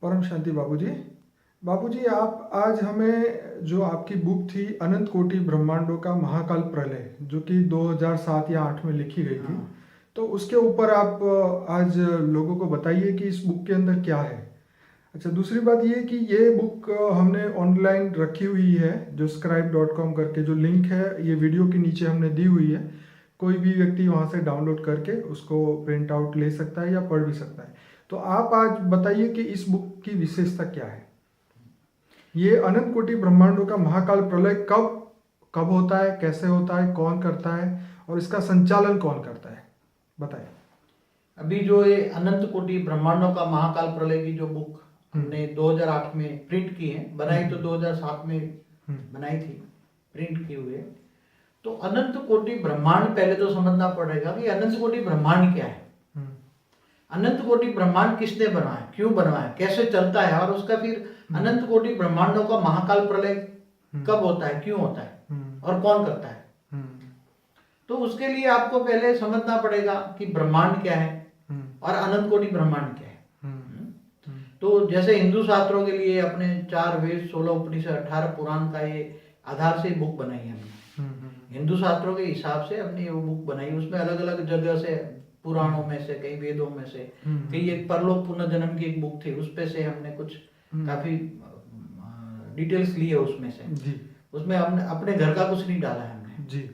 परम शांति बाबूजी। बाबूजी, आप आज हमें जो आपकी बुक थी अनंत कोटि ब्रह्मांडों का महाकाल प्रलय, जो कि 2007 या 8 में लिखी गई थी, हाँ। तो उसके ऊपर आप आज लोगों को बताइए कि इस बुक के अंदर क्या है। अच्छा, दूसरी बात ये कि ये बुक हमने ऑनलाइन रखी हुई है, जो scribe.com करके जो लिंक है ये वीडियो के नीचे हमने दी हुई है। कोई भी व्यक्ति वहाँ से डाउनलोड करके उसको प्रिंट आउट ले सकता है या पढ़ भी सकता है। तो आप आज बताइए कि इस बुक की विशेषता क्या है। ये अनंत कोटि ब्रह्मांडों का महाकाल प्रलय कब कब होता है, कैसे होता है, कौन करता है और इसका संचालन कौन करता है, बताएं। अभी जो ये अनंत कोटि ब्रह्मांडों का महाकाल प्रलय की जो बुक हमने 2008 में प्रिंट की है, बनाई तो 2007 में बनाई थी, प्रिंट की हुई है। तो अनंत कोटि ब्रह्मांड पहले तो समझना पड़ेगा कि अनंत कोटि ब्रह्मांड क्या है। अनंत कोटि ब्रह्मांड किसने बनाया, क्यों बनाया, कैसे चलता है, और उसका फिर अनंत कोटि ब्रह्मांडों का महाकाल प्रलय कब होता है, क्यों होता है और कौन करता है। तो उसके लिए आपको पहले समझना पड़ेगा कि ब्रह्मांड क्या है और अनंत कोटि ब्रह्मांड क्या है। तो जैसे हिंदू शास्त्रों के लिए अपने 4 वेद, 16 उपनिषद, 18 पुराण का ये आधार से बुक बनाई है हमने। हिंदू शास्त्रों के हिसाब से हमने वो बुक बनाई। उसमें अलग अलग जगह से, पुराणों में से, कई वेदों में से, कई एक परलोक पुनर्जन्म की एक बुक थी, उस पे से हमने कुछ काफी डिटेल्स लिए उसमें से। उसमें हमने अपने घर का कुछ नहीं डाला है हमने जी।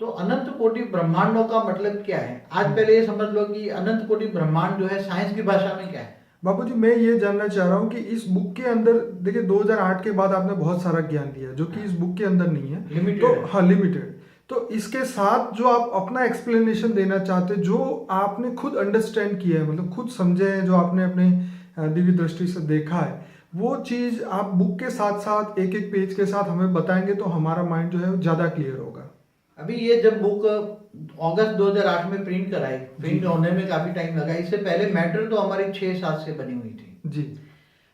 तो अनंत कोटि ब्रह्मांडों का मतलब क्या है, आज पहले ये समझ लो कि अनंत कोटि ब्रह्मांड जो है साइंस की भाषा में क्या है। बाबूजी, मैं ये जानना चाह रहा हूँ कि इस बुक के अंदर देखिए 2008 के बाद आपने बहुत सारा ज्ञान दिया जो कि इस बुक के अंदर नहीं है, लिमिटेड तो है। हाँ, लिमिटेड। तो इसके साथ जो आप अपना एक्सप्लेनेशन देना चाहते हैं, जो आपने खुद अंडरस्टैंड किया है, मतलब खुद समझे हैं, जो आपने अपने दिव्य दृष्टि से देखा है, वो चीज़ आप बुक के साथ साथ एक एक पेज के साथ हमें बताएंगे तो हमारा माइंड जो है वो ज़्यादा क्लियर होगा। अभी ये जब बुक अगस्त 2008 में प्रिंट कराई, प्रिंट होने में काफी टाइम लगा। इससे पहले मैटर तो हमारी 6-7 से बनी हुई थी जी।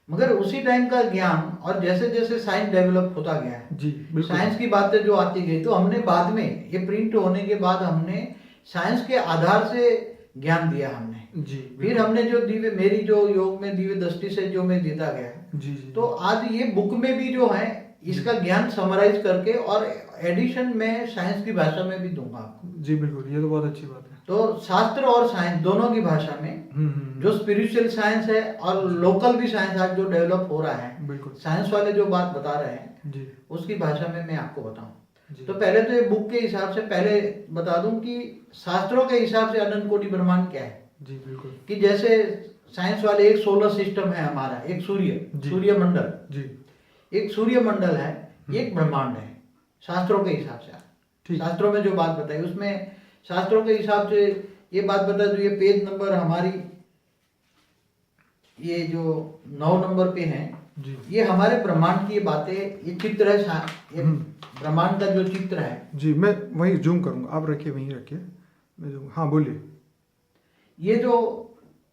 मगर उसी टाइम का ज्ञान और जैसे जैसे साइंस डेवलप होता गया जी, साइंस की बातें जो आती गई, तो हमने बाद में ये प्रिंट होने के बाद हमने साइंस के आधार से ज्ञान दिया हमने जी। फिर हमने जो दिव्य, मेरी जो योग में दिव्य दृष्टि से जो मैं देता गया जी, तो आज ये बुक में भी जो है इसका ज्ञान समराइज करके और एडिशन में साइंस की भाषा में भी दूंगा आपको जी। बिल्कुल, ये तो बहुत अच्छी बात है। तो शास्त्र और साइंस दोनों की भाषा में जो स्पिरिचुअल साइंस है और लोकल भी साइंस आज जो डेवलप हो रहा है, बिल्कुल साइंस वाले जो बात बता रहे हैं जी, उसकी भाषा में मैं आपको बताऊं। तो पहले तो ये बुक के हिसाब से पहले बता दूं कि शास्त्रों के हिसाब से अनंत कोटि ब्रह्मांड क्या है जी। बिल्कुल, कि जैसे साइंस वाले एक सोलर सिस्टम है हमारा, एक सूर्य मंडल जी, एक सूर्य मंडल है, एक ब्रह्मांड है शास्त्रों के हिसाब से। शास्त्रों में जो बात बताई उसमें शास्त्रों के हिसाब से ये बात बता, जो ये पेज नंबर हमारी ये जो 9 नंबर पे है जी, ये हमारे ब्रह्मांड की बातें, ये चित्र है, ये ब्रह्मांड का जो चित्र है जी। मैं वही जूम करूंगा, आप रखिए, वहीं रखिए, मैं जूम। हाँ, बोलिए। ये जो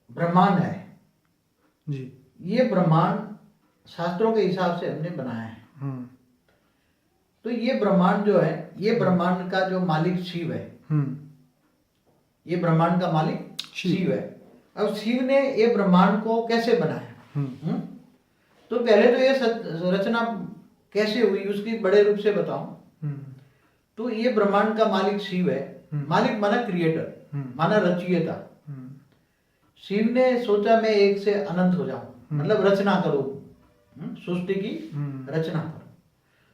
ब्रह्मांड है जी, ये ब्रह्मांड शास्त्रों के हिसाब से हमने बनाया है। तो ये ब्रह्मांड जो है, ये ब्रह्मांड का जो मालिक शिव है, ये ब्रह्मांड का मालिक शिव है। अब शिव ने ये ब्रह्मांड को कैसे बनाया, तो पहले तो ये रचना कैसे हुई उसकी बड़े रूप से बताऊं। तो ये ब्रह्मांड का मालिक शिव है। मालिक माना क्रिएटर, माना रचयिता। शिव ने सोचा मैं एक से अनंत हो जाऊं, मतलब रचना करूं, सृष्टि की रचना करूं।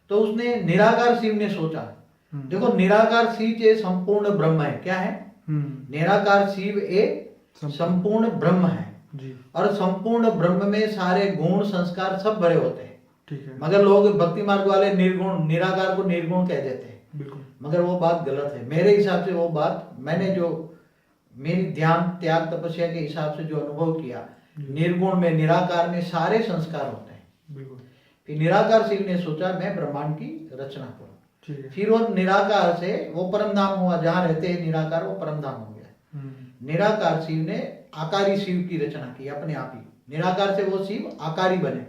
तो उसने निराकार शिव ने सोचा, देखो निराकार शिव ये संपूर्ण ब्रह्म है। क्या है? निराकार शिव एक संपूर्ण ब्रह्म है जी। और संपूर्ण ब्रह्म में सारे गुण संस्कार सब भरे होते हैं, ठीक है। मगर लोग भक्ति मार्ग वाले निर्गुण, निराकार को निर्गुण कह देते हैं, बिल्कुल। मगर वो बात गलत है मेरे हिसाब से। वो बात मैंने जो मेरी ध्यान त्याग तपस्या के हिसाब से जो अनुभव किया, निर्गुण में, निराकार में सारे संस्कार होते हैं, बिल्कुल। फिर निराकार शिव ने सोचा मैं ब्रह्मांड की रचना करूं। फिर वो निराकार से वो परम धाम हुआ, जहां रहते हैं निराकार, वो परम धाम हो गया। निराकार शिव ने आकारी शिव की रचना की अपने आप ही। निराकार से वो शिव आकारी बने।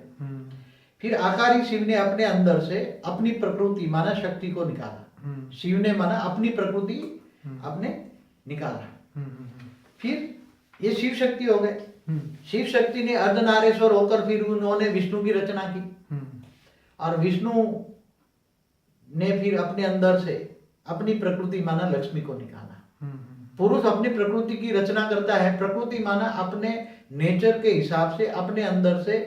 फिर आकारी शिव ने अपने अंदर से अपनी प्रकृति माना शक्ति को निकाला। शिव ने माना अपनी प्रकृति अपने निकाला। फिर ये शिव शक्ति हो गए। शिव शक्ति ने अर्धनारेश्वर होकर फिर उन्होंने विष्णु की रचना की, और विष्णु ने फिर अपने अंदर से अपनी प्रकृति माना लक्ष्मी को निकाला। पुरुष अपनी प्रकृति की रचना करता है, प्रकृति माना अपने नेचर के हिसाब से अपने अंदर से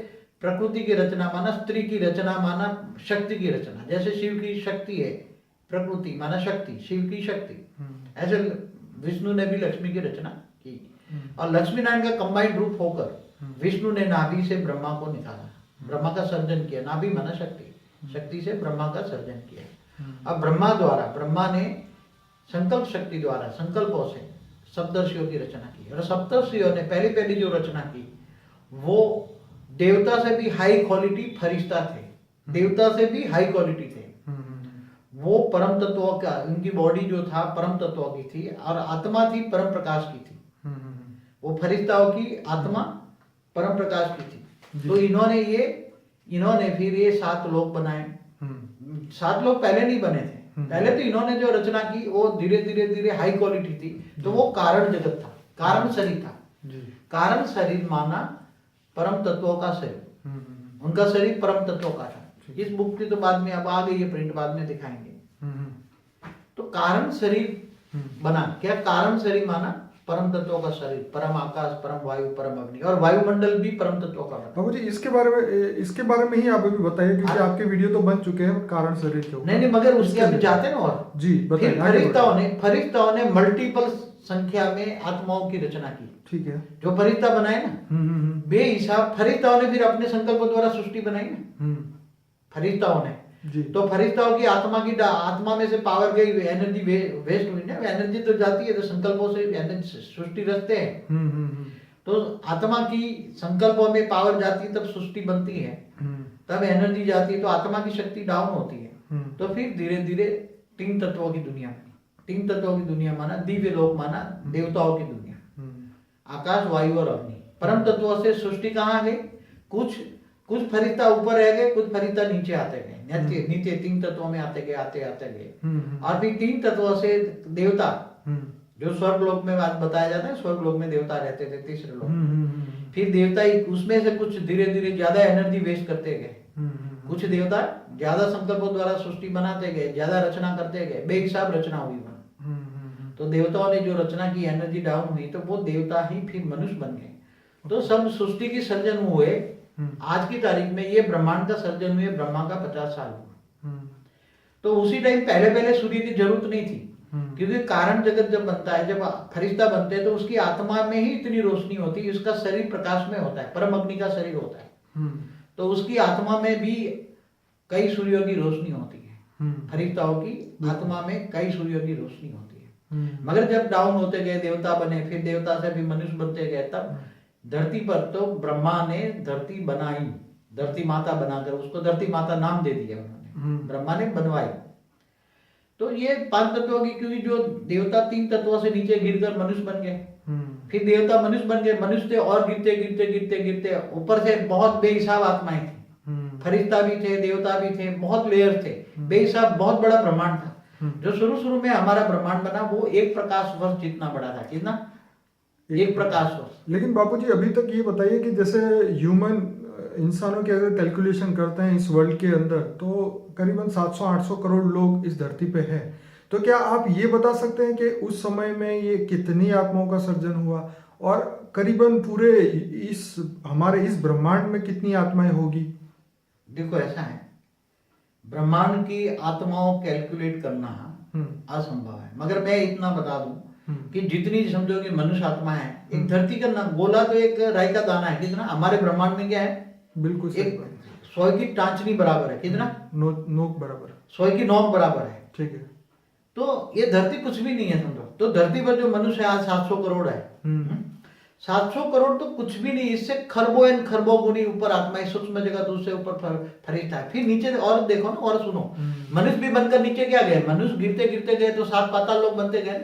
प्रकृति की रचना माना स्त्री की रचना माना शक्ति की रचना। जैसे शिव की शक्ति है, प्रकृति माना शक्ति, शिव की शक्ति, ऐसे विष्णु ने भी लक्ष्मी की रचना की। और लक्ष्मी नारायण का कंबाइंड रूप होकर विष्णु ने नाभि से ब्रह्मा को निकाला, ब्रह्मा का सर्जन किया। नाभि माना शक्ति, शक्ति से ब्रह्मा का सर्जन किया। अब ब्रह्मा द्वारा, ब्रह्मा ने संकल्प शक्ति द्वारा, संकल्पों से सप्तर्षियों की रचना की। और सप्तर्षियों ने पहली जो रचना की वो देवता से भी हाई क्वालिटी फरिश्ता थे, देवता से भी हाई क्वालिटी थे। वो परम तत्वों का, उनकी बॉडी जो था परम तत्वों की थी और आत्मा थी परम प्रकाश की थी। वो फरिश्ताओं की आत्मा परम प्रकाश की थी। तो इन्होंने फिर ये 7 लोक बनाए। 7 लोक पहले नहीं बने थे, पहले तो इन्होंने जो रचना की वो धीरे धीरे हाई क्वालिटी थी। तो वो कारण जगत था, कारण शरीर था। कारण शरीर माना परम तत्वों का शरीर, उनका शरीर परम तत्वों का था। इस बुक की तो बाद में अब आ गई है, प्रिंट बाद में दिखाएंगे। तो कारण शरीर बना, क्या कारण शरीर माना परम तत्वों का शरीर, परम आकाश, परम वायु, परम अग्नि, और वायुमंडल भी परम तत्वों का बना। बाबू जी इसके बारे में ही आप अभी बताइए, क्योंकि आपके वीडियो तो बन चुके हैं कारण शरीर के ऊपर। नहीं, मगर उसके अभी जाते हैं ना। और जी बताइए। फरिश्ताओं ने मल्टीपल संख्या में आत्माओं की रचना की। ठीक है। जो फरिश्ता बनाए ना बेहिसाब, फरिश्ताओं ने फिर अपने संकल्प द्वारा सृष्टि बनाई ना, फरिश्ताओं ने। तो फरिश्ताओं की आत्मा में से पावर गई, एनर्जी वेस्ट हुई ना। एनर्जी तो जाती है, तो संकल्पों से एनर्जी सृष्टि रचते हैं। तो आत्मा की संकल्पों में पावर जाती है, तब सृष्टि बनती है, तब एनर्जी जाती है, तो आत्मा की शक्ति डाउन होती है। तो फिर धीरे धीरे 3 तत्वों की दुनिया बनी। 3 तत्वों की दुनिया माना दिव्य लोक, माना देवताओं की दुनिया, आकाश, वायु और अग्नि। परम तत्वों से सृष्टि कहाँ गई? कुछ फरिश्ता ऊपर रह गए, कुछ फरिश्ता नीचे आते गए, नीचे 3 तत्वों में आते गए। और फिर 3 तत्वों से देवता, जो स्वर्ग लोक में बात बताया जाता है, स्वर्ग लोक में देवता रहते थे, तीसरे लोक। फिर देवता उसमें से कुछ धीरे धीरे ज्यादा एनर्जी वेस्ट करते गए। कुछ देवता ज्यादा संकल्पों द्वारा सृष्टि बनाते गए, ज्यादा रचना करते गए, बेहिसाब रचना हुई वहां। तो देवताओं ने जो रचना की, एनर्जी डाउन हुई, तो वो देवता ही फिर मनुष्य बन गए। तो सब सृष्टि की सर्जन हुए। आज की तारीख में ये ब्रह्मांड का सर्जन हुए, ब्रह्मा का 50 साल हुआ। तो उसी टाइम पहले सूर्य की जरूरत नहीं थी, क्योंकि कारण जगत जब बनता है, जब फरिश्ता बनते हैं, तो उसकी आत्मा में ही इतनी रोशनी होती है, उसका शरीर प्रकाश में होता है, परम अग्नि का शरीर होता है। तो उसकी आत्मा में भी कई सूर्यों की रोशनी होती है। फरिश्ताओं की आत्मा में कई सूर्यों की रोशनी होती है। मगर जब डाउन होते गए, देवता बने, फिर देवता से भी मनुष्य बनते गए, तब धरती पर तो ब्रह्मा ने धरती बनाई, धरती माता बनाकर उसको धरती माता नाम दे दिया उन्होंने, ब्रह्मा ने बनवाई। तो ये 5 तत्वों की, क्योंकि जो देवता 3 तत्वों से नीचे गिरकर मनुष्य बन गए, फिर देवता मनुष्य बन गए, मनुष्य थे और गिरते ऊपर से बहुत बेहिसाब आत्माएं थी। फरिश्ता भी थे, देवता भी थे, बहुत लेयर थे, बेहिसाब बहुत बड़ा ब्रह्मांड था। जो शुरू में हमारा ब्रह्मांड बना वो 1 प्रकाश वर्ष जितना बड़ा था। कितना? 1 प्रकाश वर्ष। लेकिन बापूजी अभी तक ये बताइए कि जैसे ह्यूमन इंसानों की अगर कैलकुलेशन करते हैं इस वर्ल्ड के अंदर, तो करीबन 700-800 करोड़ लोग इस धरती पे हैं। तो क्या आप ये बता सकते हैं कि उस समय में ये कितनी आत्माओं का सर्जन हुआ, और करीबन पूरे हमारे इस ब्रह्मांड में कितनी आत्माएं होगी? देखो ऐसा है, ब्रह्मांड की आत्माओं कैलकुलेट करना असंभव है। मगर मैं इतना बता दूं कि जितनी समझो कि मनुष्य आत्मा है, एक धरती का गोला तो एक राई का दाना है। कितना? हमारे ब्रह्मांड में क्या है? बिल्कुल एक 100 की टांचनी बराबर है। कितना? नोक बराबर, 100 की नोक बराबर है। ठीक है। तो ये धरती कुछ भी नहीं है समझो। तो धरती पर जो मनुष्य आज 700 करोड़ है, 700 करोड़ तो कुछ भी नहीं, इससे खरबों एंड खरबों गुनी ऊपर आत्माएं, सूक्ष्म जगत उससे ऊपर फरिश्ता है। फिर नीचे और देखो ना, और सुनो, मनुष्य भी बनकर नीचे क्या गए? मनुष्य गिरते गए तो 7 पाताल लोग बनते गए।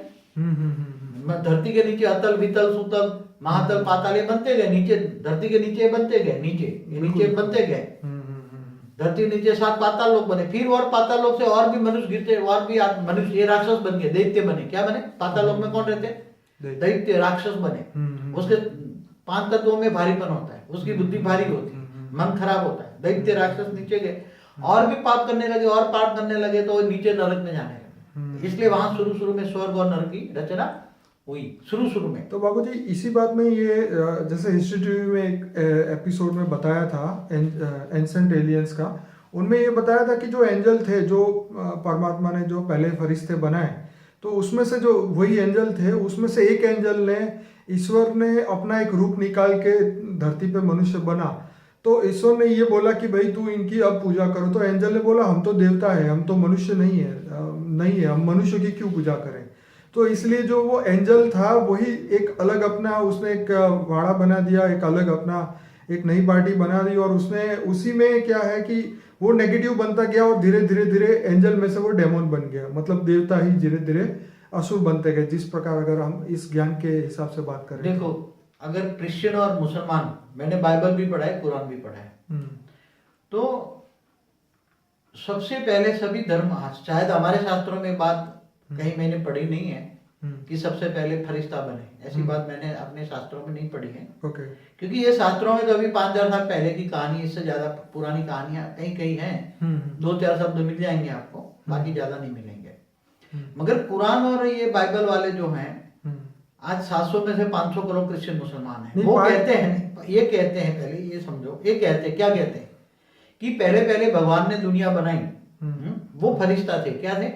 धरती के नीचे अतल, वितल, सुतल, महातल, पाताल ये बनते गए। नीचे धरती के नीचे बनते गए, नीचे बनते गए। धरती नीचे 7 पाताल लोग बने। फिर और पाताल लोग से और भी मनुष्य गिरते, और भी मनुष्य, ये राक्षस बन गए, दैत्य बने। क्या बने? पाताल लोग में कौन रहते? दैत्य, राक्षस बने। उसके 5 तत्वों में भारीपन होता है, उसकी बुद्धि भारी होती है, मन खराब होता है, दैत्य राक्षस नीचे गए और भी पाप करने लगे और पाप करने लगे तो नीचे नरक में जाने लगे। इसलिए वहां शुरू में स्वर्ग और नरक की रचना हुई शुरू में। तो बाबूजी इसी बात में ये जैसे हिस्ट्री टीवी में एक एपिसोड में बताया था एंसेंट एलियंस का, उनमें ये बताया था कि जो एंजल थे, जो परमात्मा ने जो पहले फरिश्ते बनाए, तो उसमें से जो वही एंजल थे, उसमें से एक एंजल ने, ईश्वर ने अपना एक रूप निकाल के धरती पे मनुष्य बना। तो ईश्वर ने ये बोला कि भाई तू इनकी अब पूजा करो। तो एंजल ने बोला हम तो देवता है, हम तो मनुष्य नहीं है, हम मनुष्य की क्यों पूजा करें। तो इसलिए जो वो एंजल था वही एक अलग अपना, उसने एक वाड़ा बना दिया, एक अलग अपना एक नई पार्टी बना दी, और उसने उसी में क्या है कि वो नेगेटिव बनता गया और धीरे धीरे धीरे एंजल में से वो डेमोन बन गया, मतलब देवता ही धीरे धीरे असुर बनते गए। जिस प्रकार अगर हम इस ज्ञान के हिसाब से बात करें, देखो अगर क्रिश्चियन और मुसलमान, मैंने बाइबल भी पढ़ा है, कुरान भी पढ़ा है, तो सबसे पहले सभी धर्म, शायद हमारे शास्त्रों में बात कहीं मैंने पढ़ी नहीं है कि सबसे पहले फरिश्ता बने, ऐसी बात मैंने अपने शास्त्रों में नहीं पढ़ी है। क्योंकि ये शास्त्रों में तो अभी 5000 साल पहले की कहानी, इससे ज्यादा पुरानी कहानियां कहीं कहीं हैं, 2-4 शब्द मिल जाएंगे आपको, बाकी ज्यादा नहीं मिलेंगे। मगर कुरान और ये बाइबल वाले जो हैं, आज 700 में से 500 करोड़ क्रिश्चियन मुसलमान हैं। वो कहते हैं, ये कहते हैं, पहले ये समझो, ये कहते हैं, क्या कहते हैं कि पहले भगवान ने दुनिया बनाई, वो फरिश्ता थे। क्या थे?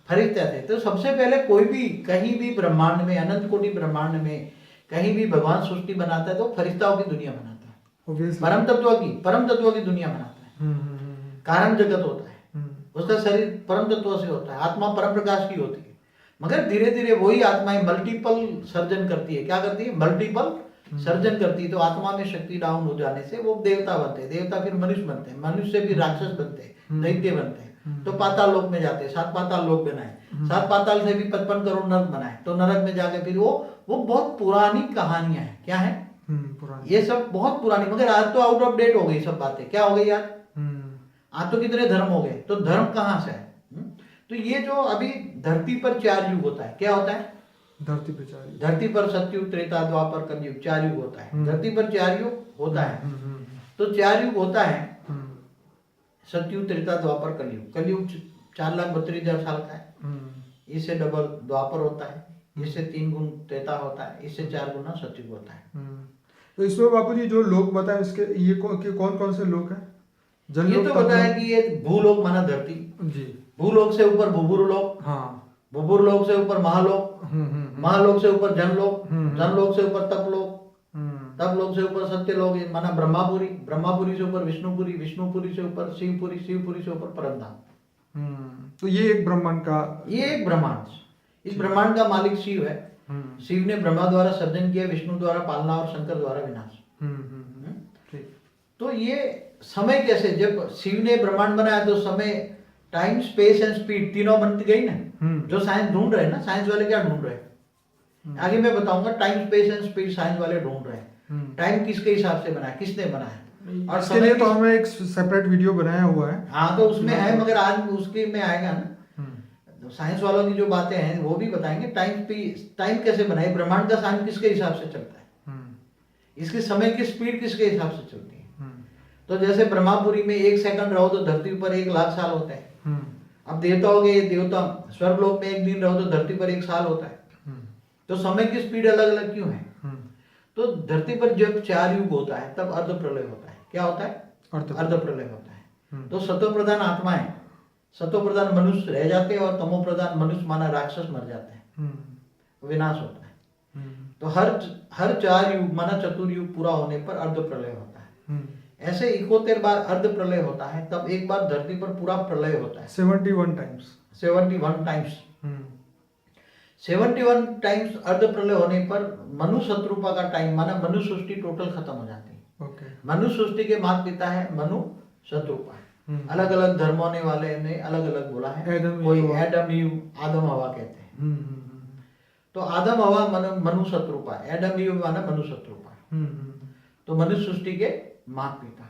फरिश्ता थे। तो सबसे पहले कोई भी कहीं भी ब्रह्मांड में, अनंत कोटि ब्रह्मांड में कहीं भी भगवान सृष्टि बनाता है तो फरिश्ताओं की दुनिया बनाता है, परम तत्व की दुनिया बनाता है। कारण जगत होता है, उसका शरीर परम तत्व से होता है, आत्मा परम प्रकाश की होती है। मगर धीरे धीरे वही आत्माएं मल्टीपल सर्जन करती है। क्या करती है? मल्टीपल सर्जन करती है। तो आत्मा में शक्ति डाउन हो जाने से वो देवता बनते हैं, देवता फिर मनुष्य बनते हैं, मनुष्य से फिर राक्षस बनते हैं, दैत्य बनते हैं, तो पाताल लोक में जाते हैं, 7 पाताल लोक बनाए, 7 पाताल से भी 55 करोड़ नरक बनाए, तो नरक में जाके फिर वो बहुत पुरानी कहानियां हैं। क्या है? ये सब बहुत पुरानी, मगर आज तो आउट ऑफ डेट हो गई सब बातें। क्या हो गई आज? आज तो कितने धर्म हो गए, तो धर्म कहाँ से है? तो ये जो अभी धरती पर 4 युग होता है, क्या होता है? धरती पर सतयुग, त्रेता, द्वापर, कलयुग, 4 युग होता है। धरती पर 4 युग होता है। तो 4 युग होता है, सतयुग, त्रेता, द्वापर, कलयुग। कलयुग 4,32,000 साल का है, इससे डबल द्वापर होता है, इससे 3 गुण त्रेता होता है, इससे 4 गुना सतयुग होता है। तो इसमें बापूजी जो लोग बताए, इसके ये कौन कौन से लोग हैं? ये तो बताया कि ये भूलोक माना धरती जी, भूलोक से ऊपर भूभुरलोक, भूभुरलोक से ऊपर महालोक, महालोक से ऊपर जनलोक, जनलोक से ऊपर तपलोक, तपलोक से ऊपर सत्यलोक माना ब्रह्मापुरी, ब्रह्मापुरी से ऊपर विष्णुपुरी, विष्णुपुरी से ऊपर शिवपुरी, शिवपुरी से ऊपर परमधाम। तो ये एक ब्रह्मांड का, ये एक ब्रह्मांड, इस ब्रह्मांड का मालिक शिव है। शिव ने ब्रह्मा द्वारा सर्जन किया, विष्णु द्वारा पालना और शंकर द्वारा विनाश। तो ये समय कैसे, जब शिव ने ब्रह्मांड बनाया तो समय, टाइम, स्पेस एंड स्पीड तीनों बन गई ना, जो साइंस ढूंढ रहे हैं ना। साइंस वाले क्या ढूंढ रहे हैं आगे मैं बताऊंगा। Time, space and speed science वाले ढूंढ रहे हैं। टाइम किसके हिसाब से बनाया, किसने बनाया, और इसके लिए तो हमें एक सेपरेट वीडियो बनाया हुआ है। हाँ, तो उसमें है, मगर आज उसके में आएगा ना। तो साइंस वालों की जो बातें हैं वो भी बताएंगे। टाइम कैसे बनाए, ब्रह्मांड का साइंस किसके हिसाब से चलता है, इसके समय की स्पीड किसके हिसाब से चलती है। तो जैसे ब्रह्मापुरी में 1 सेकंड रहो तो धरती पर 1 लाख साल होते हैं। अब देवताओं के देवता स्वर्गलोक में 1 दिन रहो तो धरती पर 1 साल होता है। तो समय की स्पीड अलग अलग क्यों है? तो धरती पर जब 4 युग होता है तब अर्ध प्रलय होता है। क्या होता है? अर्ध प्रलय होता है। तो सतो प्रधान आत्माएं, सतो प्रधान मनुष्य रह जाते हैं और तमो प्रधान मनुष्य माना राक्षस मर जाते हैं, विनाश होता है। तो हर 4 युग माना चतुर्युग पूरा होने पर अर्ध प्रलय होता है। ऐसे 71 बार अर्ध प्रलय होता है, तब एक बार धरती पर पूरा प्रलय होता है। 71 टाइम्स 71 टाइम्स अर्ध प्रलय होने पर मनु शत्रुपा का टाइम माना मनु सृष्टि टोटल खत्म हो जाती है। मनु सृष्टि के माता पिता है मनु शत्रुपा। अलग अलग धर्म होने वाले ने अलग अलग बोला है। कोई एडम ईव, आदम हवा कहते हैं। तो आदम हवा मनु शत्रुपा, एडम ईव माना मनु शत्रुपा। तो मनुष्य सृष्टि के माता पिता।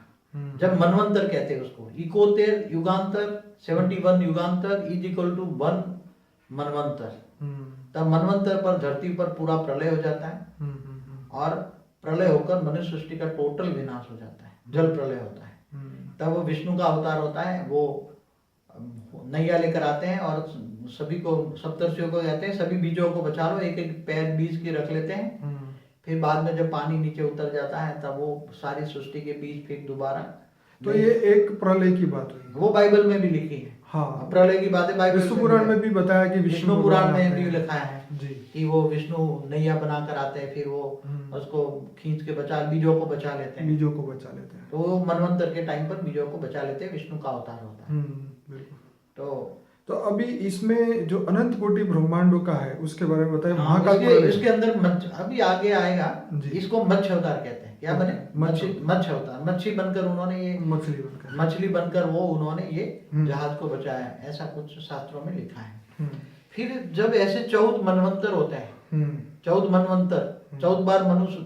जब मनवंतर कहते हैं उसको, 71 युगांतर, 71 युगांतर इज इक्वल टू 1 मनवंतर। तब मनवंतर पर धरती पर पूरा प्रलय हो जाता है और प्रलय होकर मनुष्य सृष्टि का टोटल विनाश हो जाता है, जल प्रलय होता है। तब विष्णु का अवतार होता है, वो नैया लेकर आते हैं और सभी को, सप्तर्षियों को कहते हैं सभी बीजों को बचा लो, एक एक पैर बीज की रख लेते हैं। फिर बाद में जब पानी नीचे उतर जाता है तब वो सारी सृष्टि के बीज फिर दोबारा। तो ये एक प्रलय की बात हुई, वो बाइबल में भी लिखी है। हाँ, प्रलय की बातें बाइबल विष्णु पुराण में भी बताया कि विष्णु पुराण में भी लिखा है जी कि वो विष्णु नैया बनाकर आते हैं, फिर वो उसको खींच के बीजों को बचा लेते हैं। बीजों को बचा लेते हैं, तो वो मनवंतर के टाइम पर बीजों को बचा लेते हैं, विष्णु का अवतार होता है। बिल्कुल। तो अभी इसमें जो अनंत कोटि ब्रह्मांडों का है उसके बारे में बताइए। महाकाल इसके अंदर अभी आगे आएगा, इसको मत्स्य अवतार कहते हैं। क्या बने? मत्स्य अवतार। मच्छी बनकर उन्होंने ये मछली बनकर वो उन्होंने ये जहाज को बचाया, ऐसा कुछ शास्त्रों में लिखा है। फिर जब ऐसे 14 मनवंतर होते हैं, 14 मनवंतर, 14 बार मनुष्य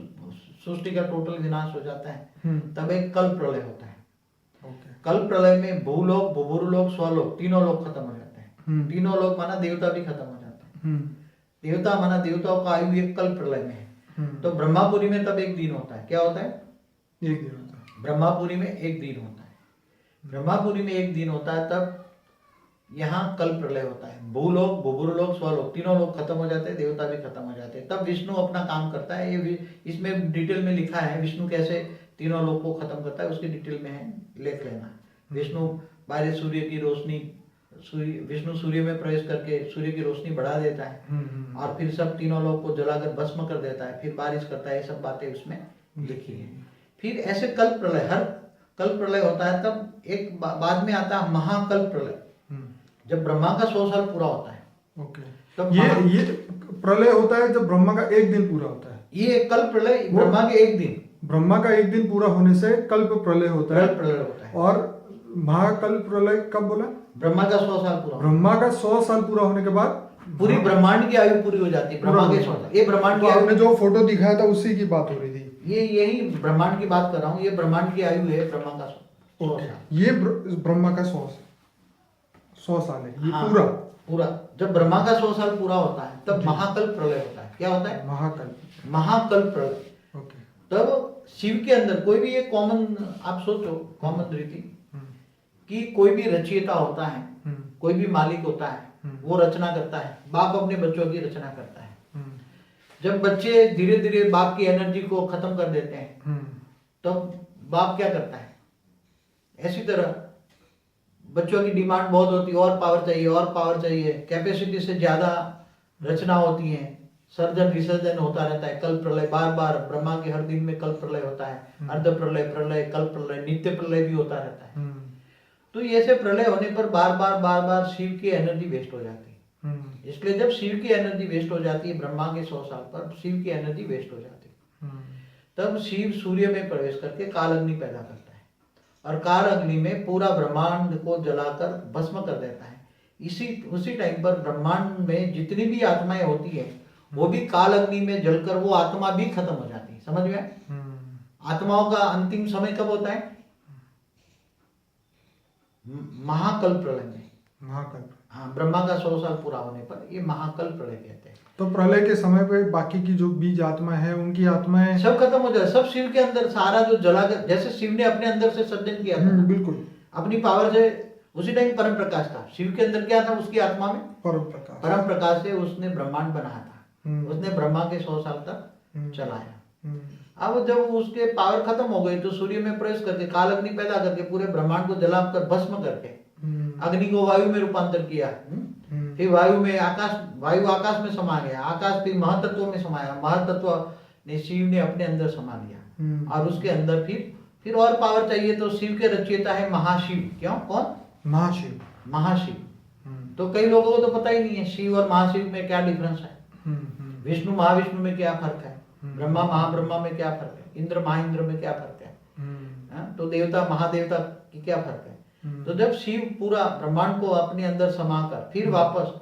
सृष्टि का टोटल विनाश हो जाता है, तब एक कल प्रलय होता है। कल प्रलय में भूलोक, भूभुरलोक, स्वलोक, तीनों लोग खत्म हो जाते हैं। तीनों लोग माना देवता भी खत्म हो जाते हैं। देवता माना देवताओं का आयु एक कल प्रलय में है। तो ब्रह्मापुरी में तब एक दिन होता है। क्या होता है? एक दिन होता है। ब्रह्मापुरी में एक दिन होता है। ब्रह्मापुरी में एक दिन होता है, तब यहाँ कल प्रलय होता है। भूलोक, भूभुरलोक, स्वलोक, तीनों लोग खत्म हो जाते हैं, देवता भी खत्म हो जाते हैं। तब विष्णु अपना काम करता है। ये इसमें डिटेल में लिखा है विष्णु कैसे तीनों लोग को खत्म करता है, उसकी डिटेल में है, लेख लेना। विष्णु बाहर सूर्य की रोशनी, विष्णु सूर्य में प्रवेश करके सूर्य की रोशनी बढ़ा देता है और फिर सब तीनों लोग को जलाकर भस्म कर देता है, फिर बारिश करता है। ये सब बातें उसमें लिखी है। फिर ऐसे कल प्रलय, हर कल प्रलय होता है, तब एक बाद में आता है महाकल प्रलय, जब ब्रह्मा का 100 साल पूरा होता है। तब ये प्रलय होता है जब ब्रह्मा का एक दिन पूरा होता है। ये कल प्रलय ब्रह्मा के एक दिन, ब्रह्मा का एक दिन पूरा होने से कल्प प्रलय होता है। प्रलय होता है। और महाकल प्रलय कब बोला? ब्रह्मा का 100 साल पूरा। ब्रह्मा का 100 साल पूरा होने के बाद पूरी ब्रह्मांड की आयु पूरी हो जाती है। ब्रह्मा के 100 साल। ये ब्रह्मांड की आयु, आपने जो फोटो दिखाया था उसी की बात हो रही थी। ये यही ब्रह्मांड की बात कर रहा हूँ। ये ब्रह्मांड की आयु है ब्रह्मा का 100 साल। ये ब्रह्मा का 100 साल है ये। हाँ, पूरा जब ब्रह्मा का 100 साल पूरा होता है तब महाकल प्रलय होता है। क्या होता है? महाकल प्रलय। तब शिव के अंदर कोई भी एक कॉमन, आप सोचो कॉमन रीति कि कोई भी रचयिता होता है, कोई भी मालिक होता है, वो रचना करता है। बाप अपने बच्चों की रचना करता है। जब बच्चे धीरे धीरे बाप की एनर्जी को खत्म कर देते हैं, तब बाप क्या करता है? ऐसी तरह बच्चों की डिमांड बहुत होती है, और पावर चाहिए, और पावर चाहिए, कैपेसिटी से ज्यादा रचना होती है, सर्जन विसर्जन होता रहता है। कल प्रलय बार बार ब्रह्मा के हर दिन में कल प्रलय होता है। अर्ध प्रलय, प्रलय, कल प्रलय, नित्य प्रलय भी होता रहता है। तो ऐसे प्रलय होने पर बार बार शिव की एनर्जी वेस्ट हो जाती है। इसलिए जब शिव की एनर्जी वेस्ट हो जाती है, ब्रह्मा के 100 साल पर शिव की एनर्जी वेस्ट हो जाती है, तब शिव सूर्य में प्रवेश करके काल अग्नि पैदा करता है और काल अग्नि में पूरा ब्रह्मांड को जलाकर भस्म कर देता है। उसी टाइम पर ब्रह्मांड में जितनी भी आत्माएं होती है वो भी काल अग्नि में जलकर वो आत्मा भी खत्म हो जाती है। समझ में? आत्माओं का अंतिम समय कब होता है? महाकल प्रलय में। हाँ, ब्रह्मा का 100 साल पूरा होने पर ये महाकल प्रलय कहते हैं। तो प्रलय के समय पे बाकी की जो बीज आत्मा है उनकी आत्माएं सब खत्म हो जाए। सब शिव के अंदर सारा जो जला, जैसे शिव ने अपने अंदर से सर्जन किया था, बिल्कुल अपनी पावर से। उसी टाइम परम प्रकाश था शिव के अंदर। क्या था उसकी आत्मा में? परम प्रकाश से उसने ब्रह्मांड बनाया था। उसने ब्रह्मा के 100 साल तक चलाया। अब जब उसके पावर खत्म हो गई तो सूर्य में प्रवेश करके काल अग्नि पैदा करके पूरे ब्रह्मांड को जलाकर भस्म करके अग्नि को वायु में रूपांतर किया। फिर वायु आकाश में समा गया। आकाश फिर महातत्व में समाया। महातत्व ने शिव ने अपने अंदर समा लिया और उसके अंदर फिर और पावर चाहिए तो शिव के रचयिता है महाशिव। क्यों? कौन? महाशिव। तो कई लोगों को तो पता ही नहीं है शिव और महाशिव में क्या डिफरेंस है, विष्णु महाविष्णु में क्या फर्क है, ब्रह्मा महाब्रह्मा में क्या फर्क है, इंद्र महाइंद्र में क्या फर्क है, तो देवता महादेवता की क्या फर्क है। तो जब शिव पूरा ब्रह्मांड को अपने अंदर समाकर फिर वापस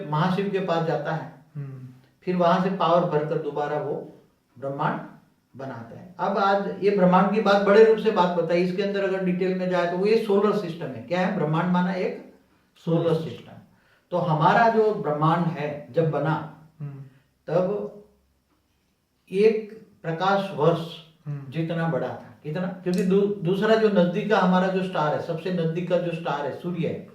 महाशिव के पास जाता है, फिर वहां से पावर भरकर दोबारा वो ब्रह्मांड बनाता है। अब आज ये ब्रह्मांड की बात बड़े रूप से बात बताई। इसके अंदर अगर डिटेल में जाए तो वो ये सोलर सिस्टम है। क्या है? ब्रह्मांड माना एक सोलर सिस्टम। तो हमारा जो ब्रह्मांड है जब बना तब एक प्रकाश वर्ष जितना बड़ा था। कितना? क्योंकि दूसरा जो नजदीक का हमारा जो स्टार है, सबसे नजदीक का जो स्टार है सूर्य है,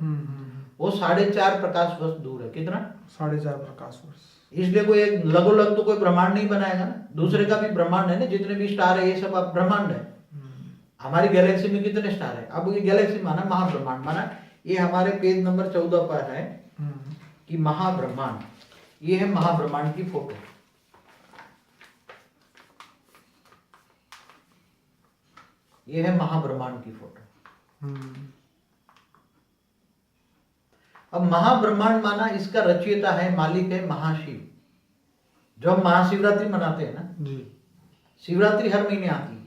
वो 4.5 प्रकाश वर्ष दूर है। कितना? 4.5 प्रकाश वर्ष। इसलिए कोई एक लगोलग तो कोई ब्रह्मांड नहीं बनाएगा ना, दूसरे का भी ब्रह्मांड है ना, जितने भी स्टार है ये सब अब ब्रह्मांड है। हमारी गैलेक्सी में कितने स्टार है? अब ये गैलेक्सी माना महाब्रह्मांड माना, ये हमारे पेज नंबर 14 पर है कि महाब्रह्मांड, ये है महाब्रह्मांड की फोटो। ये है महाब्रह्मांड की फोटो। अब महाब्रह्मांड माना इसका रचयिता है, मालिक है महाशिव। जो हम महाशिवरात्रि मनाते हैं ना जी, शिवरात्रि हर महीने आती है,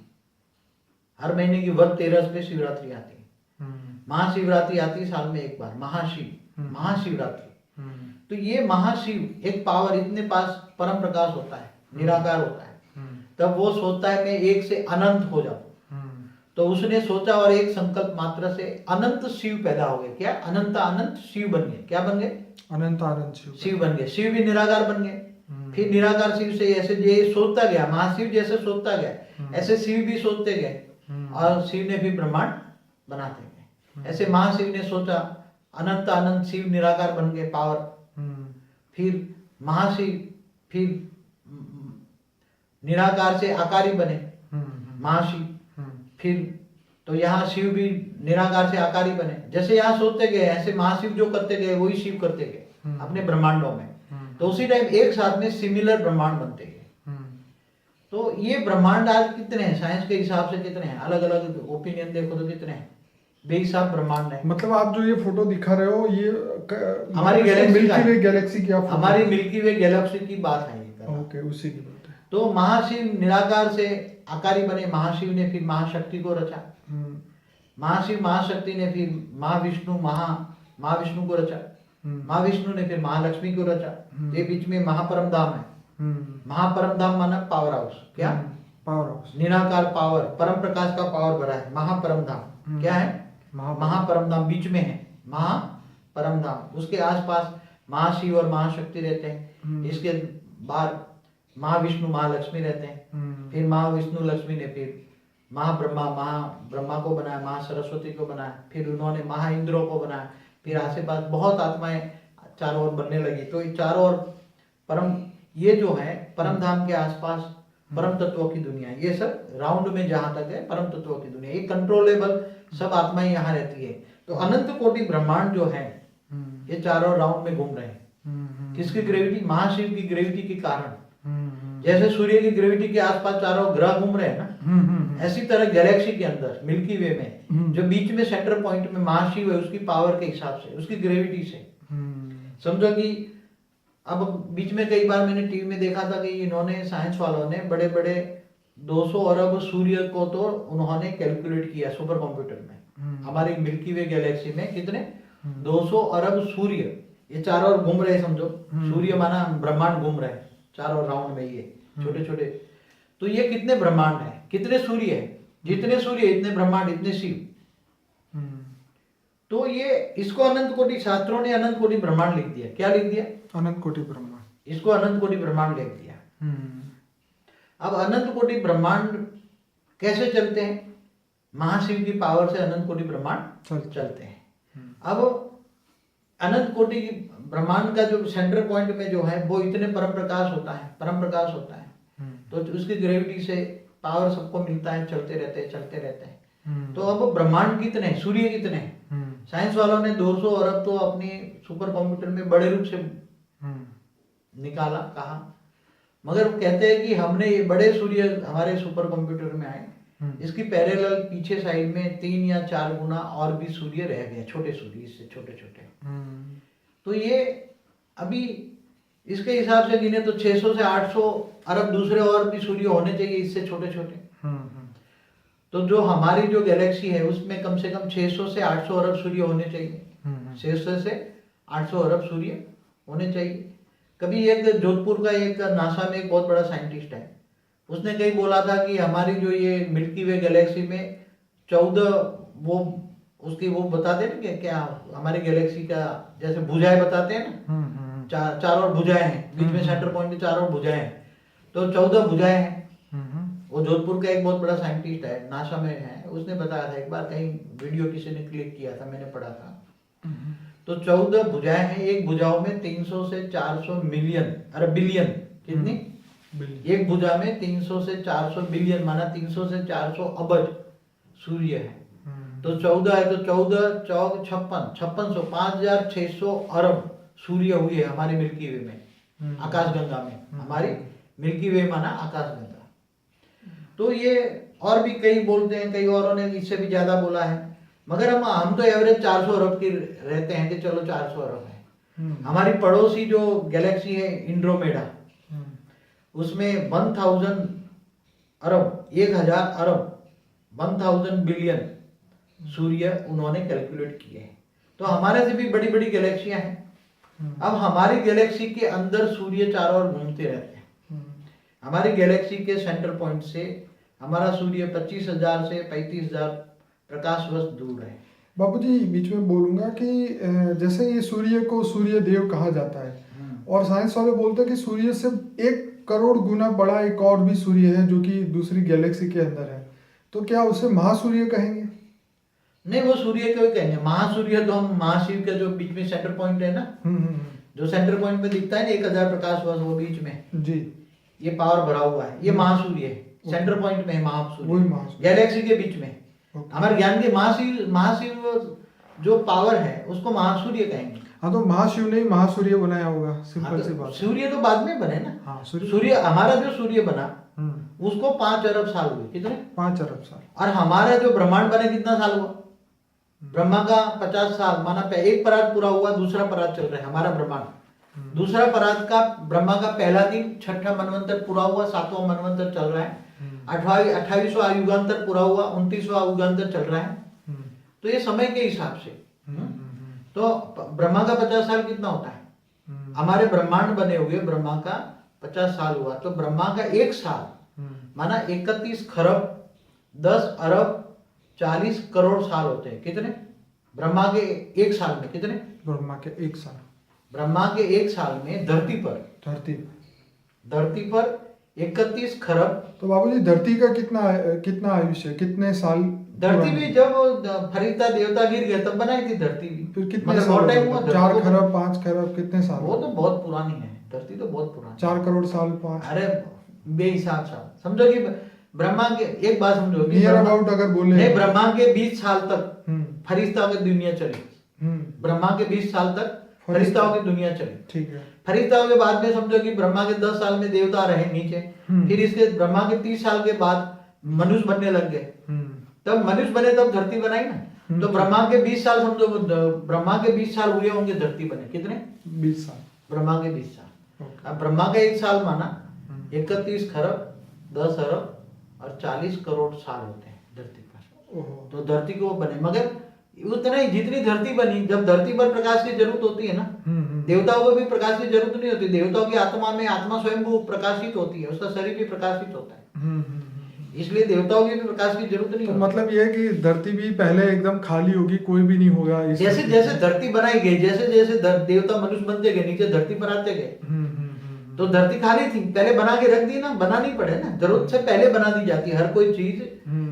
हर महीने की वध 13 पे शिवरात्रि आती है। महाशिवरात्रि आती है साल में एक बार, महाशिव महाशिवरात्रि। तो ये महाशिव एक पावर, इतने पास परम प्रकाश होता है, निराकार होता है, तब वो सोचता है मैं एक से अनंत हो जाऊं। तो उसने सोचा और एक संकल्प मात्र से अनंत शिव पैदा हो गए। क्या? अनंत अनंत शिव बन गए। क्या बन गए? अनंत अनंत शिव बन गए। शिव भी निराकार बन गए। फिर निराकार शिव से ऐसे ये सोचता गया, महाशिव जैसे सोचता गया ऐसे शिव भी सोचते गए और शिव ने भी ब्रह्मांड बनाते गए। ऐसे महाशिव ने सोचा, अनंत अनंत शिव निराकार बन गए पावर। फिर महाशिव फिर निराकार से आकारी बने महाशिव। फिर तो यहाँ शिव भी निराकार से आकारी बने। जैसे यहाँ सोचते गए ऐसे महाशिव जो करते गए वही शिव करते गए अपने ब्रह्मांडों में। तो उसी टाइम एक साथ में सिमिलर ब्रह्मांड बनते गए। तो ये ब्रह्मांड आज कितने हैं साइंस के हिसाब से? कितने हैं? अलग अलग ओपिनियन देखो तो कितने हैं? बेहिसाब ब्रह्मांड है। मतलब आप जो ये फोटो दिखा रहे हो ये हमारी गैलेक्सी की हमारी मिल्की वे गैलेक्सी की बात है ये। ओके, उसी की बात है। तो महाशिव निराकार से आकारी बने। महाशिव ने फिर महाशक्ति को रचा। महाशिव महाशक्ति ने फिर महाविष्णु को रचा। महाविष्णु ने फिर महालक्ष्मी को रचा। ये बीच में महापरम धाम है। महापरम धाम माना पावर हाउस। क्या? पावर हाउस, निराकार पावर, परम प्रकाश का पावर भरा है महापरम धाम। क्या है? महापरम धाम बीच में है, महापरम धाम। उसके आसपास महाशिव और महाशक्ति रहते हैं। इसके बाद महाविष्णु महालक्ष्मी रहते हैं। फिर महाविष्णु लक्ष्मी ने फिर महाब्रह्मा को बनाया, महासरस्वती को बनाया, फिर उन्होंने महाइंद्रों को बनाया। फिर आसपास बहुत आत्माएं चारों ओर बनने लगी। तो ये चारों ओर परम, ये जो है परम धाम के आसपास परम तत्वों की दुनिया, ये सब राउंड में जहां तक है परम तत्वों की दुनिया, ये कंट्रोलेबल सब आत्माएं यहाँ रहती है। तो अनंत कोटि ब्रह्मांड जो है ये चारों राउंड में घूम रहे हैं। किसकी ग्रेविटी? महाशिव की ग्रेविटी के कारण। जैसे सूर्य की ग्रेविटी के आसपास चारों ग्रह घूम रहे हैं ना, ऐसी तरह गैलेक्सी के अंदर मिल्की वे में जो बीच में सेंटर पॉइंट में महाशिव है, उसकी पावर के हिसाब से, उसकी ग्रेविटी से समझो कि अब बीच में कई बार मैंने टीवी में देखा था कि इन्होंने साइंस वालों ने बड़े बड़े 200 अरब सूर्य को तो उन्होंने कैलकुलेट किया सुपर कंप्यूटर में। हमारी मिल्की वे गैलेक्सी में कितने 200 अरब सूर्य ये चारों ओर घूम रहे। समझो सूर्य माना ब्रह्मांड घूम रहे हैं चारों राउंड में, ये छोटे छोटे। तो ये कितने ब्रह्मांड है, कितने सूर्य है? जितने सूर्य इतने ब्रह्मांड, इतने शिव। तो ये इसको अनंत कोटि, शास्त्रों ने अनंत कोटि ब्रह्मांड लिख दिया। क्या लिख दिया? अनंत कोटि ब्रह्मांड। इसको अनंत कोटि ब्रह्मांड लिख दिया। अब अनंत कोटि ब्रह्मांड कैसे चलते हैं? महाशिव की पावर से अनंत कोटि ब्रह्मांड चलते हैं। अब अनंत कोटि ब्रह्मांड का जो सेंटर पॉइंट में जो है वो इतने परम प्रकाश होता है, परम प्रकाश होता है। तो उसकी ग्रेविटी से पावर सबको मिलता है, चलते रहते हैं। तो अब ब्रह्मांड कितने हैं? सूर्य कितने हैं? साइंस वालों ने 200 अरब तो अपनी सुपर कंप्यूटर में बड़े रूप से निकाला, कहा, मगर वो कहते हैं कि हमने ये बड़े सूर्य हमारे सुपर कंप्यूटर में आए, इसकी पैरेलल पीछे साइड में 3 या 4 गुना और भी सूर्य रह गए, छोटे सूर्य, इससे छोटे छोटे। तो ये अभी इसके हिसाब से गिने तो 600 से 800 अरब दूसरे और भी सूर्य होने चाहिए इससे छोटे छोटे। तो जो हमारी जो गैलेक्सी है उसमें कम से कम 600 से 800 अरब सूर्य होने चाहिए। 600 से 800 अरब सूर्य होने चाहिए। कभी एक जोधपुर का एक नासा में एक बहुत बड़ा साइंटिस्ट है, उसने कहीं बोला था कि हमारी जो ये मिल्की वे गैलेक्सी में 14 वो उसकी वो बताते हैं ना क्या हमारी गैलेक्सी का जैसे भुजाएं बताते हैं ना, चारों ओर भुजाएं हैं, बीच में सेंटर पॉइंट में चारों ओर भुजाएं हैं, तो 14 भुजाएं हैं। वो जोधपुर का एक बहुत बड़ा साइंटिस्ट है, नासा में है, उसने बताया था एक बार, कहीं वीडियो किसी ने क्लिक किया था, मैंने पढ़ा था। तो 14 भुजाएं हैं, एक भुजाओं में 300 से 400 मिलियन, अरे बिलियन, कितनी? एक भुजा में 300 से 400 बिलियन, माना 300 से 400 अबज सूर्य है। तो 14 है तो 14 चौक 5600 5600 अरब सूर्य हुए है हमारे मिल्की वे में, आकाशगंगा में। हमारी मिल्की वे माना आकाशगंगा। तो ये और भी कई बोलते हैं, कई औरों ने इससे भी ज्यादा बोला है, मगर हम तो एवरेज 400 अरब की रहते हैं कि चलो 400 अरब है। हमारी पड़ोसी जो गैलेक्सी है इंड्रोमेडा, उसमें 1000 अरब, 1000 अरब, 1000 बिलियन सूर्य उन्होंने कैलकुलेट किए हैं। तो हमारे से भी बड़ी बड़ी गैलेक्सियां हैं। अब हमारी गैलेक्सी के अंदर सूर्य चारों ओर घूमते रहते हैं। हमारी गैलेक्सी के सेंटर पॉइंट से हमारा सूर्य 25,000 से 35,000 प्रकाश वर्ष दूर है। बाबूजी बीच में बोलूंगा कि जैसे ये सूर्य को सूर्य देव कहा जाता है, और साइंस वाले बोलते हैं कि सूर्य से 1 करोड़ गुना बड़ा एक और भी सूर्य है जो कि दूसरी गैलेक्सी के अंदर है, तो क्या उसे महासूर्य कहेंगे? नहीं, वो सूर्य को ही कहेंगे। महासूर्य तो हम महाशिव के जो बीच में सेंटर पॉइंट है ना, जो सेंटर पॉइंट में दिखता है ना 1000 प्रकाश वर्ष, वो बीच में जी ये पावर भरा हुआ है, ये महासूर्य है। सेंटर पॉइंट में है महासूर्य, गैलेक्सी के बीच में। हमारे ज्ञान के महाशिव जो पावर है उसको महासूर्य कहेंगे। हाँ, तो महाशिव ने महासूर्य बनाया होगा, सिंपल सी बात। सूर्य तो बाद में बने ना। हाँ, सूर्य हमारा जो सूर्य बना उसको 5 अरब साल हुए। कितने? 5 अरब साल। और हमारा जो ब्रह्मांड बने कितना साल हुआ? ब्रह्मा का 50 साल, माना एक परात पूरा हुआ, दूसरा परात चल रहा है हमारा ब्रह्मांड। दूसरा परात का ब्रह्मा का पहला दिन, छठा मनवंतर पूरा हुआ, 7वां मनवंतर चल रहा है, 28वां युगांतर पूरा हुआ, 29वां युगांतर चल रहा है। तो ये समय के हिसाब से। तो ब्रह्मा का 50 साल कितना होता है? हमारे ब्रह्मांड बने हुए ब्रह्मा का 50 साल हुआ, तो ब्रह्मा का 1 साल माना 31 खरब 10 अरब 40 करोड़ साल होते हैं। कितने? ब्रह्मा के 1 साल में कितने? ब्रह्मा के 1 साल, ब्रह्मा के 1 साल में धरती पर 31 खरब। तो बाबूजी धरती का कितना आयुष्य, कितने साल? धरती भी जब फरिश्ता देवता गिर गए तब बनाई थी धरती भी। फिर कितने साल टाइम हुआ? 4 खरब 5 खरब कितने साल? वो तो बहुत पुरानी है धरती, तो बहुत पुरानी। 4 करोड़ साल 5, अरे बेहिसाब साल। समझो कि ब्रह्मा के, एक बात समझो कि नियर अबाउट अगर बोले, ब्रह्मा के 20 साल तक फरिश्ताओं की दुनिया चली। ब्रह्मा के 20 साल तक फरिश्ताओं की दुनिया चली। ठीक है। फरिश्ताओं के बाद में समझो कि ब्रह्मा के 10 साल में देवता रहे नीचे, फिर इसके ब्रह्मा के 30 साल के बाद मनुष्य बनने लग गए। तब मनुष्य बने तब धरती बनाई ना। तो ब्रह्मा के 20 साल समझो, ब्रह्मा के 20 साल हुए होंगे धरती बने। कितने? 20 साल। ब्रह्मा के 20 साल। अब ब्रह्मा का 1 साल माना 31 खरब 10 अरब और 40 करोड़ साल होते हैं धरती पर। तो धरती को बने, मगर उतना ही जितनी धरती बनी, जब धरती पर प्रकाश की जरूरत होती है ना, देवताओं को भी प्रकाश की जरूरत नहीं होती। देवताओं की आत्मा में आत्मा स्वयं वो प्रकाशित होती है, उसका शरीर भी प्रकाशित होता है, इसलिए देवताओं की भी प्रकाश की जरूरत नहीं। तो मतलब ये है कि धरती भी पहले एकदम खाली होगी, कोई भी नहीं होगा। जैसे जैसे धरती बनाई गई, जैसे जैसे देवता मनुष्य बनते गए, नीचे धरती पर आते गए, तो धरती खाली थी, पहले बना के रख दी ना, बनानी पड़े ना, जरूरत से पहले बना दी जाती है हर कोई चीज।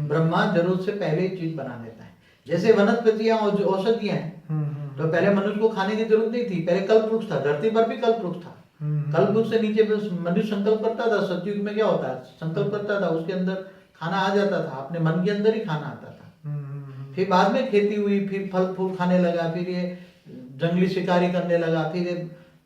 ब्रह्मा जरूरत से पहले चीज बना देता है। जैसे वनस्पतियां औषधियां हैं, तो पहले मनुष्य को खाने की जरूरत नहीं थी, पहले कल्प वृक्ष था, धरती पर भी कल्प वृक्ष था। कल्प वृक्ष से नीचे मनुष्य संकल्प करता था। सतयुग में क्या होता है, संकल्प करता था, उसके अंदर खाना आ जाता था, अपने मन के अंदर ही खाना आता था। फिर बाद में खेती हुई, फिर फल फूल खाने लगा, फिर ये जंगली शिकारी करने लगा, फिर ये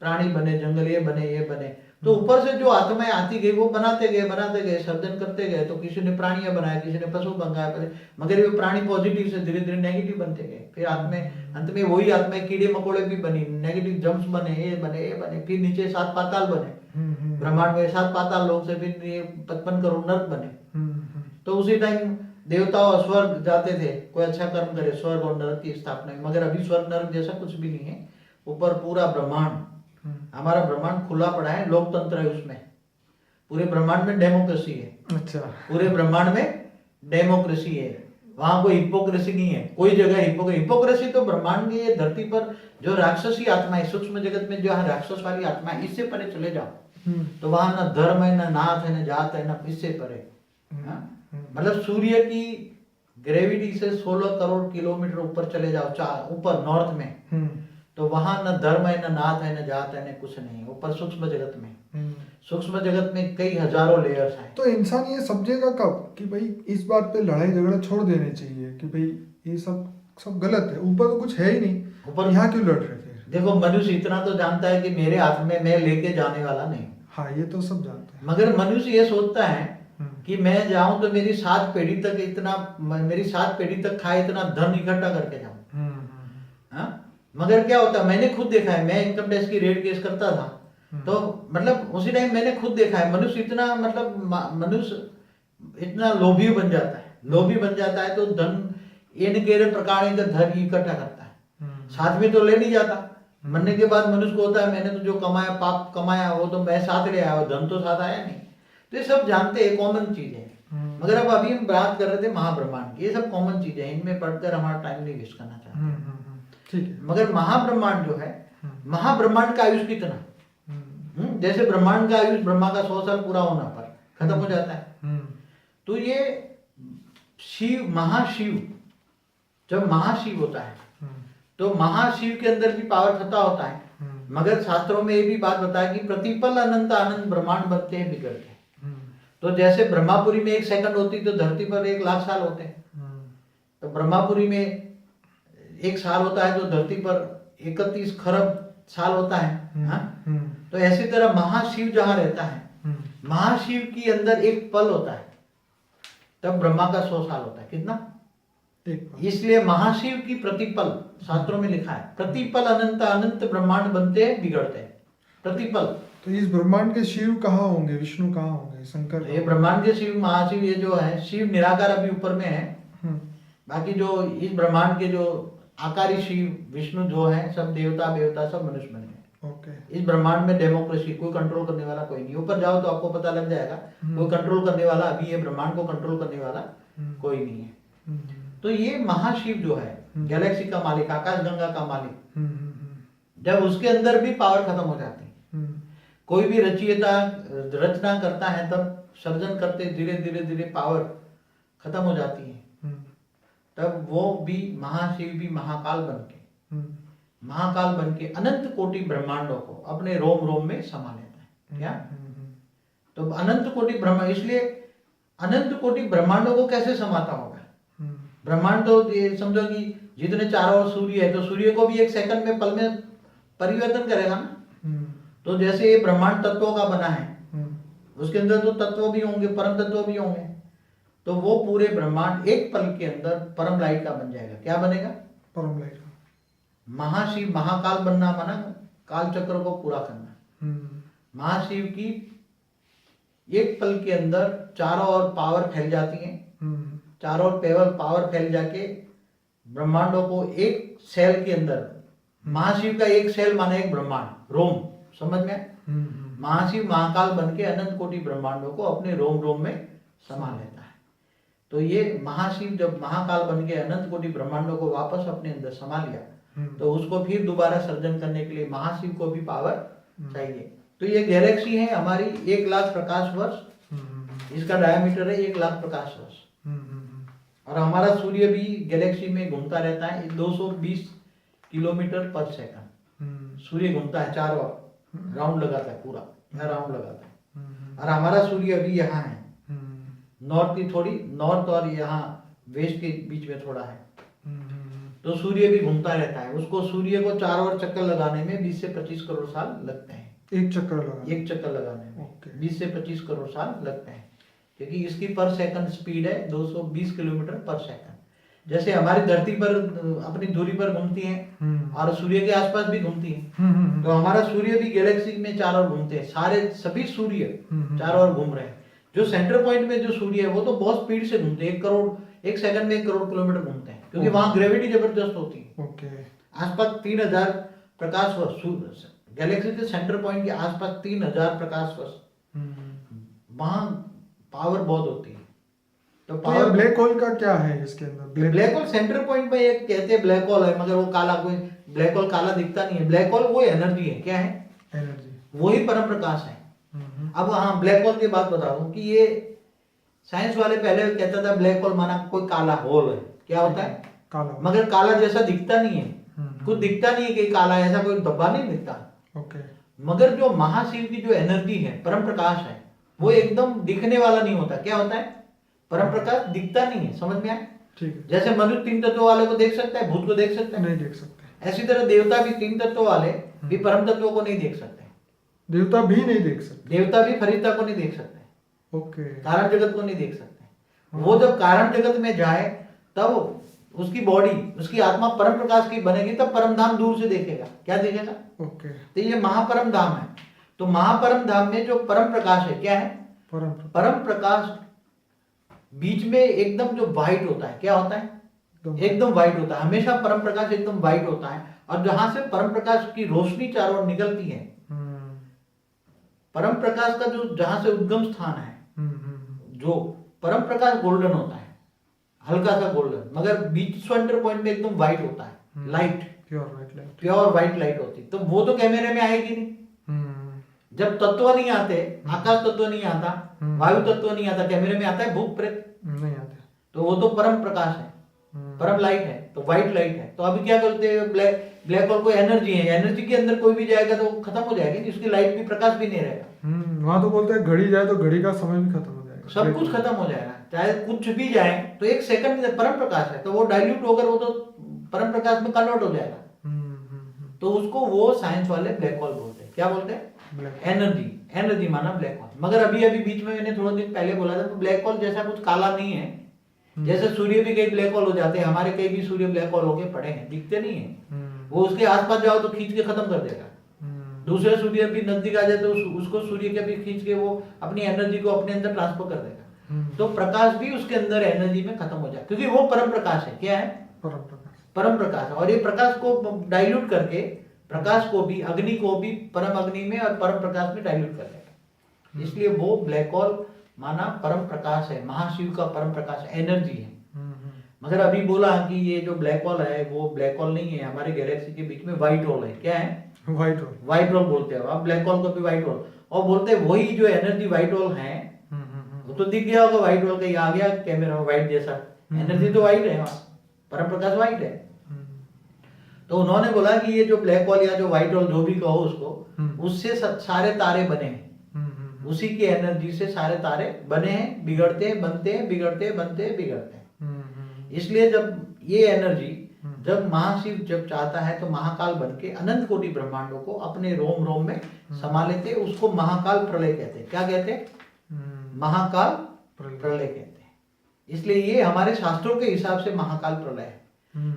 प्राणी बने, जंगल ये बने। तो ऊपर से जो आत्माएं आती गई वो बनाते गए, सर्जन करते गए। तो किसी ने प्राणियां बनाया, किसी ने पशु बनाया, मगर ये प्राणी पॉजिटिव से धीरे धीरे नेगेटिव बनते गए। फिर अंत में वही आत्माएं कीड़े मकोड़े भी बनी, नेगेटिव जम्स बने, ये बने। फिर नीचे 7 पाताल बने, ब्रह्मांड में 7 पाताल लोग से फिर ये 55 करोड़ नर्क बने। तो उसी टाइम देवता और स्वर्ग जाते थे, कोई अच्छा कर्म करे, स्वर्ग और नरक की स्थापना। मगर अभी स्वर्ग नरक जैसा कुछ भी नहीं है, ऊपर पूरा ब्रह्मांड, हमारा ब्रह्मांड खुला पड़ा है, लोकतंत्र है उसमें। पूरे ब्रह्मांड में डेमोक्रेसी है। अच्छा। पूरे ब्रह्मांड में डेमोक्रेसी है, वहां कोई हिपोक्रेसी नहीं है, कोई जगह हिपोक्रेसी तो ब्रह्मांड की ये धरती पर जो राक्षसी आत्मा है, सूक्ष्म जगत में जो है राक्षस वाली आत्मा है, इससे परे चले जाओ तो वहां ना धर्म है, ना नाथ है, ना जात है, ना इससे परे मतलब सूर्य की ग्रेविटी से 16 करोड़ किलोमीटर ऊपर चले जाओ, ऊपर नॉर्थ में, तो वहां न धर्म है, न नाथ है, न जात है, न कुछ नहीं। ऊपर सूक्ष्म जगत में, सूक्ष्म जगत में कई हजारों लेयर्स हैं। तो इंसान ये समझेगा कब कि भाई इस बात पे लड़ाई झगड़ा छोड़ देने चाहिए कि भाई ये सब गलत है, ऊपर तो कुछ है ही नहीं, ऊपर यहाँ क्यों लड़ रहे फिर? देखो, मनुष्य इतना तो जानता है कि मेरे हाथ में मैं लेके जाने वाला नहीं। हाँ, ये तो सब जानते हैं। मगर मनुष्य ये सोचता है कि मैं जाऊं तो मेरी 7 पीढ़ी तक खाए इतना धन इकट्ठा करके जाऊं। हाँ, मगर क्या होता है, मैंने खुद देखा है, मैं इनकम टैक्स की रेड केस करता था, तो मतलब उसी टाइम मैंने खुद देखा है मनुष्य इतना लोभी बन जाता है तो धन इन के प्रकार का धन इकट्ठा करता है, साथ में तो ले नहीं जाता। मरने के बाद मनुष्य को होता है मैंने तो जो कमाया, पाप कमाया, वो तो मैं साथ ले आया, धन तो साथ आया नहीं। तो ये सब जानते हैं, कॉमन चीज है। मगर अब अभी हम बात कर रहे थे महाब्रह्मांड की, ये सब कॉमन चीजें हैं, इनमें पढ़कर हमारा टाइम नहीं वेस्ट करना चाहते। ठीक है। मगर महाब्रह्मांड जो है, महाब्रह्मांड का आयुष कितना, जैसे ब्रह्मांड का आयुष ब्रह्मा का 100 साल पूरा होना पर खत्म हो जाता है। तो ये महाशिव जब महाशिव होता है तो महाशिव के अंदर भी पावर खता होता है। मगर शास्त्रों में ये भी बात बताया कि प्रतिपल अनंत आनंद ब्रह्मांड बनते हैं, बिगड़ते हैं। तो जैसे ब्रह्मापुरी में 1 सेकंड होती तो धरती पर 1 लाख साल होते हैं। तो ब्रह्मापुरी में 1 साल होता है तो धरती पर 31 खरब साल होता है। तो ऐसी तरह महाशिव जहां रहता है, महाशिव के अंदर 1 पल होता है, तब ब्रह्मा का 100 साल होता है। कितना? इसलिए महाशिव की प्रतिपल, शास्त्रों में लिखा है, प्रतिपल अनंत अनंत ब्रह्मांड बनते हैं, बिगड़ते हैं, प्रतिपल। तो इस ब्रह्मांड के शिव कहाँ होंगे, विष्णु कहाँ होंगे, शंकर? ये ब्रह्मांड के शिव, महाशिव, ये जो है शिव निराकार अभी ऊपर में है। बाकी जो इस ब्रह्मांड के जो आकारी शिव विष्णु जो है, सब देवता सब मनुष्य बने हैं। इस ब्रह्मांड में डेमोक्रेसी, कोई कंट्रोल करने वाला कोई नहीं। ऊपर जाओ तो आपको पता लग जाएगा, कोई कंट्रोल करने वाला अभी ये ब्रह्मांड को कंट्रोल करने वाला कोई नहीं है। तो ये महाशिव जो है, गैलेक्सी का मालिक, आकाश गंगा का मालिक, जब उसके अंदर भी पावर खत्म हो जाती है, कोई भी रचना करता है, तब सर्जन करते धीरे धीरे पावर खत्म हो जाती है, तब वो भी महाशिव भी महाकाल बन के अनंत कोटि ब्रह्मांडों को अपने रोम रोम में समा लेता है। क्या? तो अनंत कोटि ब्रह्मांड, इसलिए अनंत कोटि ब्रह्मांडों को कैसे समाता होगा? ब्रह्मांड तो ये समझो कि जितने चारों ओर सूर्य है, तो सूर्य को भी 1 सेकंड में, पल में परिवर्तन करेगा ना। तो जैसे ये ब्रह्मांड तत्वों का बना है, उसके अंदर तो तत्व भी होंगे, परम तत्व भी होंगे, तो वो पूरे ब्रह्मांड 1 पल के अंदर परम लाइट का बन जाएगा। क्या बनेगा? परम लाइट का। महाशिव महाकाल बनना माना काल चक्र को पूरा करना। महाशिव की 1 पल के अंदर चारों ओर पावर फैल जाती है, चारों ओर पावर फैल जाके ब्रह्मांडों को 1 सेल के अंदर, महाशिव का 1 सेल माना 1 ब्रह्मांड, रोम, समझ में? महाशिव महाकाल बन के अनंत कोटि ब्रह्मांडों को अपने रोम रोम में समा लेता है। तो ये महाशिव जब महाकाल बन के अनंत कोटि ब्रह्मांडों को वापस अपने अंदर समा लिया, तो उसको फिर दोबारा सर्जन करने के लिए महाशिव को भी पावर चाहिए। तो ये गैलेक्सी है हमारी 1 लाख प्रकाश वर्ष, इसका डायमीटर है 1 लाख प्रकाश वर्ष, और हमारा सूर्य भी गैलेक्सी में घूमता रहता है 220 किलोमीटर पर सेकंड। सूर्य घूमता है, चारों राउंड लगाता है, पूरा यहाँ राउंड लगाता है। और हमारा सूर्य अभी यहाँ है, नॉर्थ और यहाँ वेस्ट के बीच में थोड़ा है। तो सूर्य भी घूमता रहता है, उसको सूर्य को चारों ओर चक्कर लगाने में 20 से 25 करोड़ साल लगते हैं। एक चक्कर लगाने में 20 से 25 करोड़ साल लगते हैं, क्योंकि इसकी पर सेकंड स्पीड है 220 किलोमीटर पर सेकंड। जैसे हमारी धरती पर अपनी दूरी पर घूमती है और सूर्य के आसपास भी घूमती है, तो हमारा सूर्य भी गैलेक्सी में चारों ओर घूमते हैं, सभी सूर्य चारों ओर घूम रहे हैं। जो सेंटर पॉइंट में जो सूर्य है वो तो बहुत स्पीड से घूमते हैं, 1 सेकंड में 1 करोड़ किलोमीटर घूमते हैं, क्योंकि वहां ग्रेविटी जबरदस्त होती है। आसपास 3000 प्रकाश वर्ष, गैलेक्सी के सेंटर पॉइंट के आसपास 3000 प्रकाश वर्ष, वहां पावर बहुत होती है। तो पावर, ब्लैक होल का क्या है इसके अंदर? ब्लैक होल सेंटर पॉइंट में एक कहते हैं ब्लैक होल है, मगर वो काला, कोई ब्लैक होल काला दिखता नहीं है। ब्लैक होल वो एनर्जी है। क्या है? एनर्जी, वही परम प्रकाश है। अब हाँ, ब्लैक होल की बात बता दूं कि साइंस वाले पहले कहता था ब्लैक होल माना कोई काला होल है, क्या होता है काला। मगर काला जैसा दिखता नहीं है, हम्म। कुछ दिखता नहीं है कि काला है, ऐसा कोई डब्बा नहीं दिखता। ओके। मगर जो महाशिव की जो एनर्जी है, परम प्रकाश है, वो एकदम दिखने वाला नहीं होता। क्या होता है? परम प्रकाश दिखता नहीं है। समझ में आया? ठीक है। जैसे मनुष्य तीन तत्व वाले को देख सकता है, भूत को देख सकता है, नहीं देख सकते। ऐसी तरह देवता भी तीन तत्व वाले भी परम तत्वों को नहीं देख सकते। देवता भी नहीं देख सकते। देवता भी फरिश्ता को नहीं देख सकते, ओके। कारण जगत को नहीं देख सकते। वो जब कारण जगत में जाए तब उसकी बॉडी, उसकी आत्मा परम प्रकाश की बनेगी, तब परम धाम दूर से देखेगा। क्या देखेगा? ओके। तो ये महापरम धाम है। तो महापरम धाम में जो परम प्रकाश है, क्या है? परम प्रकाश बीच में एकदम जो व्हाइट होता है, क्या होता है? एकदम व्हाइट होता है। हमेशा परम प्रकाश एकदम व्हाइट होता है, और जहां से परम प्रकाश की रोशनी चारों ओर निकलती है, परम प्रकाश का जो जहां से उद्गम स्थान है, जो परम प्रकाश गोल्डन होता है, हल्का सा गोल्डन, मगर बीच सेंटर पॉइंट में एकदम व्हाइट होता है, लाइट, प्योर व्हाइट लाइट होती। तो वो तो कैमरे में आएगी नहीं। जब तत्व नहीं आते, आकाश तत्व नहीं आता, वायु तत्व नहीं आता, कैमरे में आता है भूत प्रेत? नहीं आता। तो वो तो परम प्रकाश है, परम लाइट है, तो व्हाइट लाइट है। तो अभी क्या करते हैं, ब्लैक होल कोई एनर्जी है, एनर्जी के अंदर कोई भी जाएगा तो खत्म हो जाएगी, उसकी लाइट भी, प्रकाश भी नहीं रहेगा। वहां तो बोलते हैं घड़ी जाए तो घड़ी का समय भी खत्म हो जाएगा, सब कुछ खत्म हो जाएगा, चाहे कुछ भी जाए तो एक सेकंड में। परम प्रकाश है तो वो डाइल्यूट होकर वो तो परम प्रकाश में कन्वर्ट हो जाएगा। तो उसको वो साइंस वाले ब्लैक होल बोलते हैं। क्या बोलते हैं? एनर्जी माना ब्लैक होल। मगर अभी बीच में मैंने थोड़ा दिन पहले बोला था, तो ब्लैक होल जैसा कुछ काला नहीं है। जैसे सूर्य भी कई ब्लैक होल हो जाते हैं, हमारे कई भी सूर्य ब्लैक होल होके पड़े हैं, दिखते नहीं है। वो उसके आसपास जाओ तो खींच के खत्म कर देगा। दूसरे सूर्य भी नजदीक आ जाए तो उसको सूर्य के भी खींच के वो अपनी एनर्जी को अपने अंदर ट्रांसफर कर देगा। तो प्रकाश भी उसके अंदर एनर्जी में खत्म हो जाए, क्योंकि वो परम प्रकाश है। क्या है? परम प्रकाश। और ये प्रकाश को डाइल्यूट करके, प्रकाश को भी, अग्नि को भी परम अग्नि में और परम प्रकाश में डाइल्यूट कर देगा। इसलिए वो ब्लैक होल माना परम प्रकाश है, महाशिव का परम प्रकाश, एनर्जी है। मगर अभी बोला कि ये जो ब्लैक होल है वो ब्लैक होल नहीं है, हमारे गैलेक्सी के बीच में व्हाइट होल है। क्या है? व्हाइट होल बोलते हैं। आप ब्लैक होल को भी व्हाइट होल, और बोलते हैं वही जो एनर्जी व्हाइट होल है, वो तो दिख गया होगा व्हाइट होल, कहीं आ गया कैमरा में व्हाइट जैसा, एनर्जी तो व्हाइट है, वहां परम प्रकाश व्हाइट है। तो उन्होंने बोला कि ये जो ब्लैक होल या जो व्हाइट होल जो भी कहो उसको, उससे सारे तारे बने हैं, उसी की एनर्जी से सारे तारे बने हैं, बिगड़ते हैं, बनते हैं, बिगड़ते हैं, बनते हैं, बिगड़ते हैं। इसलिए जब ये एनर्जी, जब महाशिव जब चाहता है तो महाकाल बनके अनंत कोटि ब्रह्मांडों को अपने रोम रोम में समा लेते, उसको महाकाल प्रलय कहते हैं। क्या कहते हैं? महाकाल प्रलय कहते हैं। इसलिए ये हमारे शास्त्रों के हिसाब से महाकाल प्रलय है।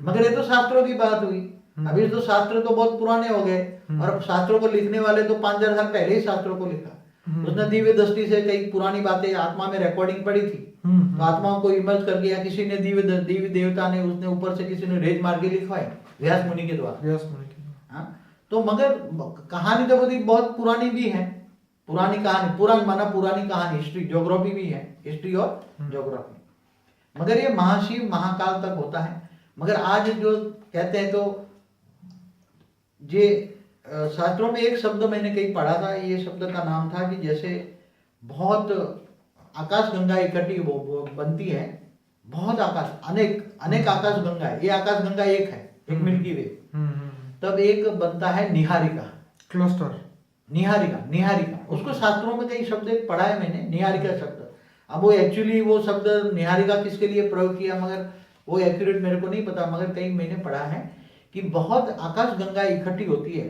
मगर ये तो शास्त्रों की बात हुई। अभी तो शास्त्र तो बहुत पुराने हो गए, और शास्त्रों को लिखने वाले तो 5000 साल पहले ही शास्त्रों को लिखा। उसने दिव्य दृष्टि से कई पुरानी बातें आत्मा में रिकॉर्डिंग पड़ी थी, तो आत्माओं को इमर्ज कर दिया। किसी ने दिव्य देवता ने, उसने ऊपर से किसी ने रेज मार के लिखवाई व्यास मुनि के द्वारा। तो मगर कहानी तो बहुत पुरानी भी है, पुरानी कहानी, पुराण माना पुरानी कहानी, हिस्ट्री, ज्योग्राफी भी है, हिस्ट्री और ज्योग्राफी। मगर ये महाशिव महाकाल तक होता है। मगर आज जो कहते हैं, तो ये शास्त्रों में एक शब्द मैंने कहीं पढ़ा था, ये शब्द का नाम था कि जैसे बहुत आकाश गंगा इकट्ठी वो बनती है, बहुत आकाश, अनेक आकाश गंगा है, ये आकाश गंगा एक है, एक मिल्की वे, तब एक बनता है निहारिका, क्लस्टर, निहारिका। उसको शास्त्रों में कई शब्द पढ़ा है मैंने, निहारिका शब्द। अब वो एक्चुअली वो शब्द निहारिका किसके लिए प्रयोग किया, मगर वो एक्यूरेट मेरे को नहीं पता, मगर कहीं मैंने पढ़ा है कि बहुत आकाश गंगा इकट्ठी होती है,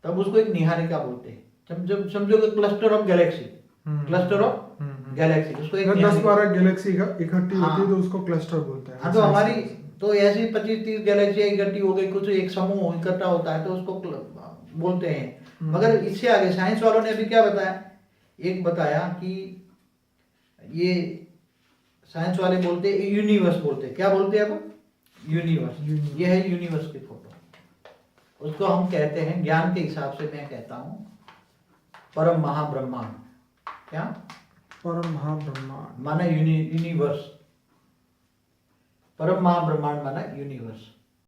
तब उसको एक निहारिका बोलते हैं। जब समझो क्लस्टर ऑफ गैलेक्सी, उसको एक 10-12 गैलेक्सी इकट्ठी होती है तो उसको क्लस्टर बोलते हैं। हाँ, तो हमारी तो ऐसी 25-30 गैलेक्सियां इकट्ठी हो गई, कुछ एक समूह इकट्ठा होता है तो उसको बोलते हैं। मगर इससे आगे साइंस वालों ने अभी क्या बताया, एक बताया कि ये साइंस वाले बोलते हैं यूनिवर्स, बोलते हैं क्या बोलते हैं अब, यूनिवर्स। ये है यूनिवर्स की फोटो, उसको हम कहते हैं, ज्ञान के हिसाब से मैं कहता हूं परम महाब्रह्मांड। क्या? परम महाब्रह्मांड माना यूनिवर्स, परम महाब्रह्मांड माना यूनिवर्स।